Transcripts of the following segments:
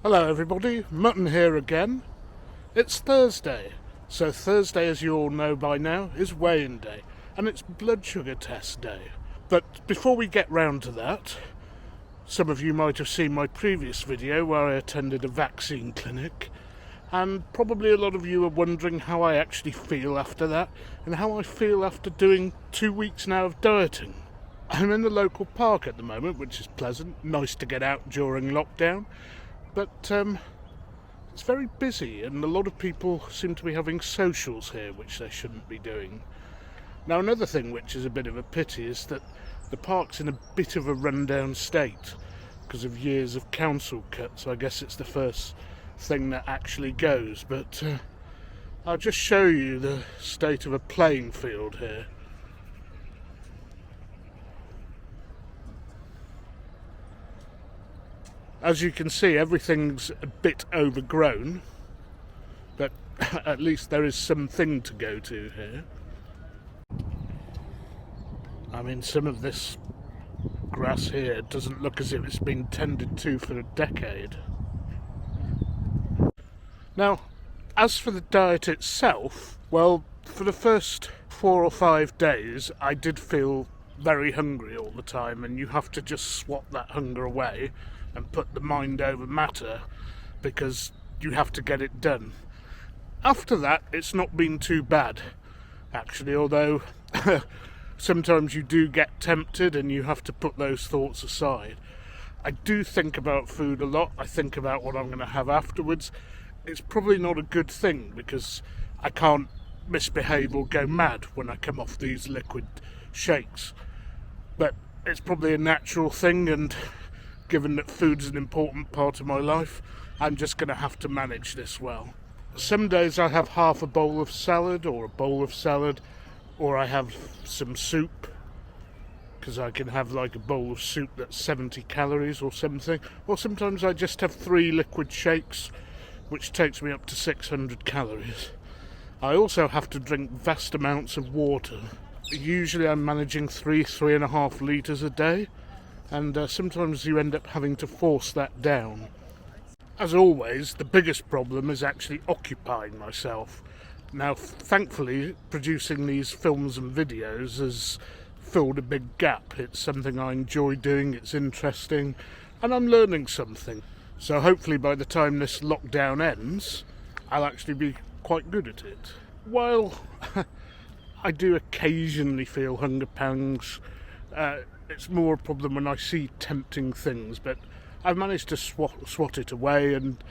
Hello everybody, Mutton here again. It's Thursday, so Thursday, as you all know by now, is weighing day, and it's blood sugar test day. But before we get round to that, some of you might have seen my previous video where I attended a vaccine clinic, and probably a lot of you are wondering how I actually feel after that, and how I feel after doing 2 weeks now of dieting. I'm in the local park at the moment, which is pleasant, nice to get out during lockdown. But it's very busy, and a lot of people seem to be having socials here, which they shouldn't be doing. Now, another thing which is a bit of a pity is that the park's in a bit of a rundown state because of years of council cuts. I guess it's the first thing that actually goes, but I'll just show you the state of a playing field here. As you can see, everything's a bit overgrown, but at least there is something to go to here. I mean, some of this grass here doesn't look as if it's been tended to for a decade. Now, as for the diet itself, well, for the first 4 or 5 days, I did feel very hungry all the time, and you have to just swat that hunger away and put the mind over matter, because you have to get it done. After that, it's not been too bad, actually, although sometimes you do get tempted and you have to put those thoughts aside. I do think about food a lot. I think about what I'm going to have afterwards. It's probably not a good thing, because I can't misbehave or go mad when I come off these liquid shakes. But it's probably a natural thing, and given that food's an important part of my life, I'm just going to have to manage this well. Some days I have half a bowl of salad, or a bowl of salad, or I have some soup, because I can have like a bowl of soup that's 70 calories or something. Or sometimes I just have 3 liquid shakes, which takes me up to 600 calories. I also have to drink vast amounts of water. Usually I'm managing 3.5 litres a day, and sometimes you end up having to force that down. As always, the biggest problem is actually occupying myself. Now, thankfully, producing these films and videos has filled a big gap. It's something I enjoy doing, it's interesting, and I'm learning something. So hopefully by the time this lockdown ends, I'll actually be quite good at it. While I do occasionally feel hunger pangs, it's more a problem when I see tempting things, but I've managed to swat it away, and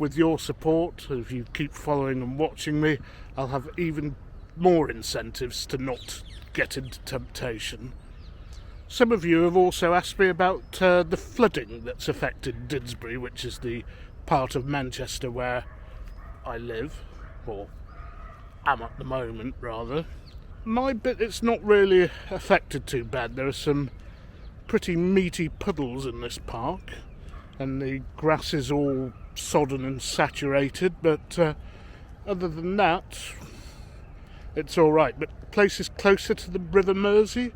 with your support, if you keep following and watching me, I'll have even more incentives to not get into temptation. Some of you have also asked me about the flooding that's affected Didsbury, which is the part of Manchester where I live, or am at the moment rather. My bit, it's not really affected too bad. There are some pretty meaty puddles in this park, and the grass is all sodden and saturated, but other than that, it's alright. But places closer to the River Mersey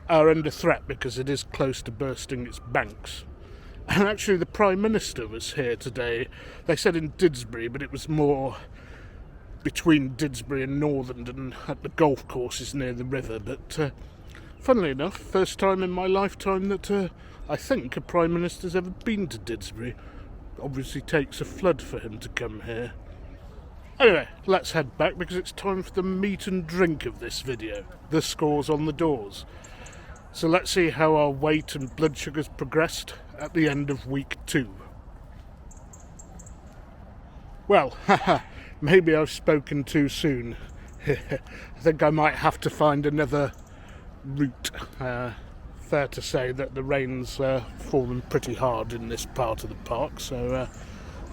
are under threat because it is close to bursting its banks. And actually the Prime Minister was here today. They said in Didsbury, but it was more between Didsbury and Northern at the golf courses near the river. But funnily enough, first time in my lifetime that I think a Prime Minister's ever been to Didsbury. Obviously takes a flood for him to come here. Anyway, let's head back because it's time for the meat and drink of this video. The scores on the doors. So let's see how our weight and blood sugars progressed at the end of week 2. Well, maybe I've spoken too soon. I think I might have to find another route. Fair to say that the rain's fallen pretty hard in this part of the park, so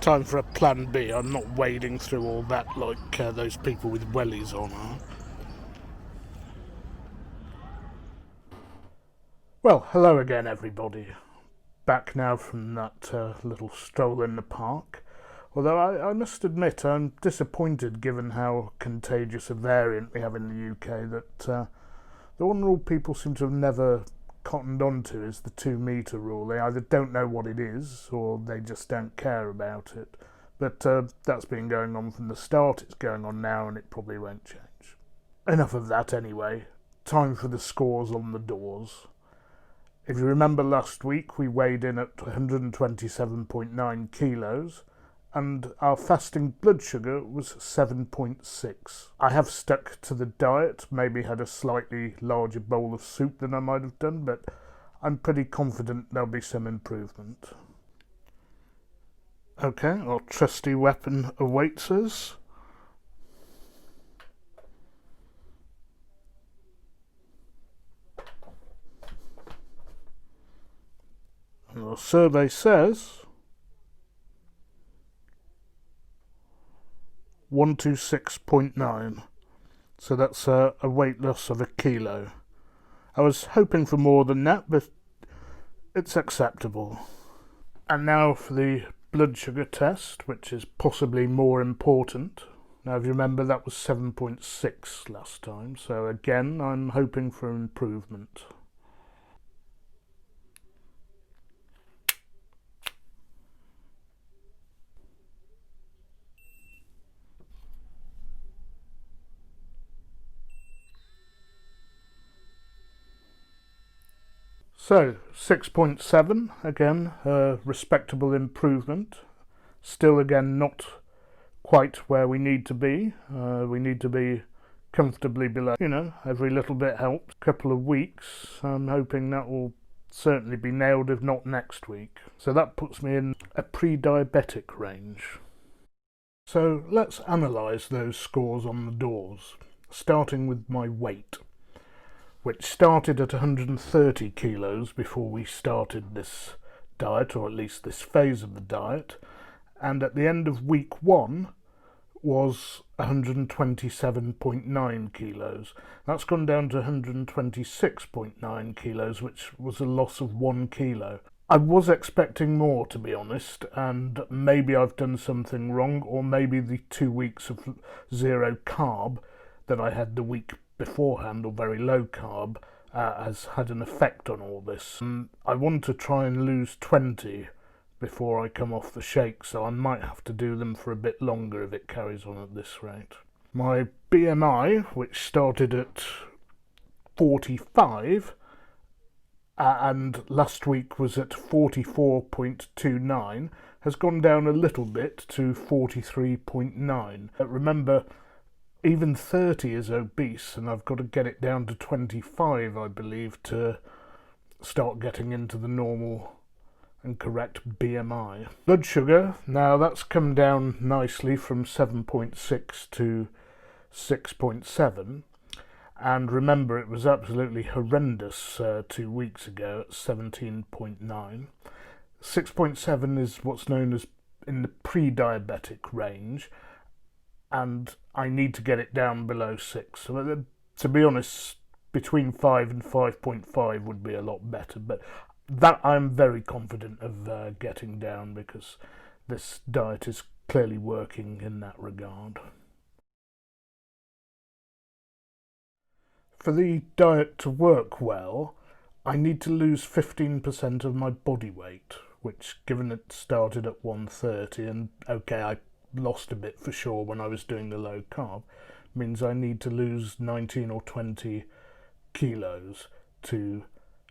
time for a plan B. I'm not wading through all that like those people with wellies on are. Well, hello again everybody. Back now from that little stroll in the park. Although I must admit I'm disappointed, given how contagious a variant we have in the UK, that the honourable people seem to have never cottoned onto is the 2 metre rule. They either don't know what it is or they just don't care about it. But that's been going on from the start, it's going on now, and it probably won't change. Enough of that anyway. Time for the scores on the doors. If you remember last week, we weighed in at 127.9 kilos, and our fasting blood sugar was 7.6. I have stuck to the diet, maybe had a slightly larger bowl of soup than I might have done, but I'm pretty confident there'll be some improvement. Okay, our trusty weapon awaits us. And our survey says 126.9, so that's a weight loss of 1 kilo. I was hoping for more than that, but it's acceptable. And now for the blood sugar test, which is possibly more important. Now, if you remember, that was 7.6 last time, so again, I'm hoping for improvement. So, 6.7, again, a respectable improvement. Still, again, not quite where we need to be. We need to be comfortably below. You know, every little bit helps. Couple of weeks, I'm hoping that will certainly be nailed, if not next week. So that puts me in a pre-diabetic range. So let's analyse those scores on the doors, starting with my weight, which started at 130 kilos before we started this diet, or at least this phase of the diet, and at the end of week 1 was 127.9 kilos. That's gone down to 126.9 kilos, which was a loss of 1 kilo. I was expecting more, to be honest, and maybe I've done something wrong, or maybe the 2 weeks of zero carb that I had the week beforehand, or very low carb, has had an effect on all this. I want to try and lose 20 before I come off the shake, so I might have to do them for a bit longer if it carries on at this rate. My BMI, which started at 45 and last week was at 44.29, has gone down a little bit to 43.9. Remember, even 30 is obese, and I've got to get it down to 25, I believe, to start getting into the normal and correct BMI. Blood sugar, now that's come down nicely from 7.6 to 6.7, and remember it was absolutely horrendous 2 weeks ago at 17.9. 6.7 is what's known as in the pre-diabetic range, and I need to get it down below 6. So, to be honest, between 5 and 5.5 would be a lot better, but that I'm very confident of getting down, because this diet is clearly working in that regard. For the diet to work well, I need to lose 15% of my body weight, which, given it started at 130, and okay, I lost a bit for sure when I was doing the low carb, means I need to lose 19 or 20 kilos to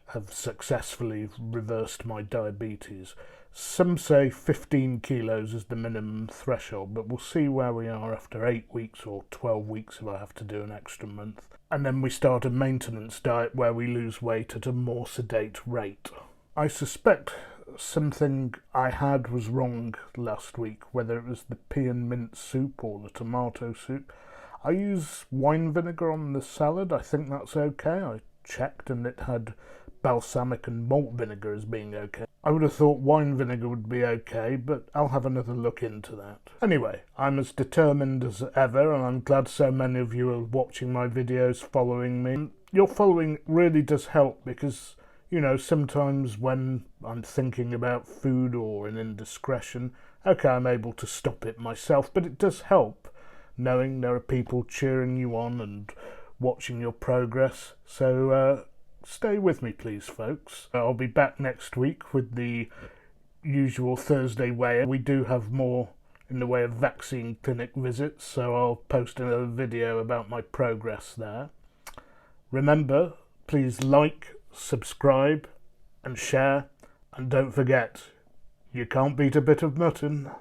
have successfully reversed my diabetes. Some say 15 kilos is the minimum threshold, but we'll see where we are after 8 weeks or 12 weeks if I have to do an extra month. And then we start a maintenance diet where we lose weight at a more sedate rate. I suspect something I had was wrong last week, whether it was the pea and mint soup or the tomato soup. I use wine vinegar on the salad. I think that's okay. I checked and it had balsamic and malt vinegar as being okay. I would have thought wine vinegar would be okay, but I'll have another look into that. Anyway, I'm as determined as ever, and I'm glad so many of you are watching my videos, following me. Your following really does help, because, you know, sometimes when I'm thinking about food or an indiscretion, okay, I'm able to stop it myself, but it does help knowing there are people cheering you on and watching your progress. So stay with me, please, folks. I'll be back next week with the usual Thursday way. We do have more in the way of vaccine clinic visits, so I'll post another video about my progress there. Remember, please like, subscribe and share, and don't forget, you can't beat a bit of mutton.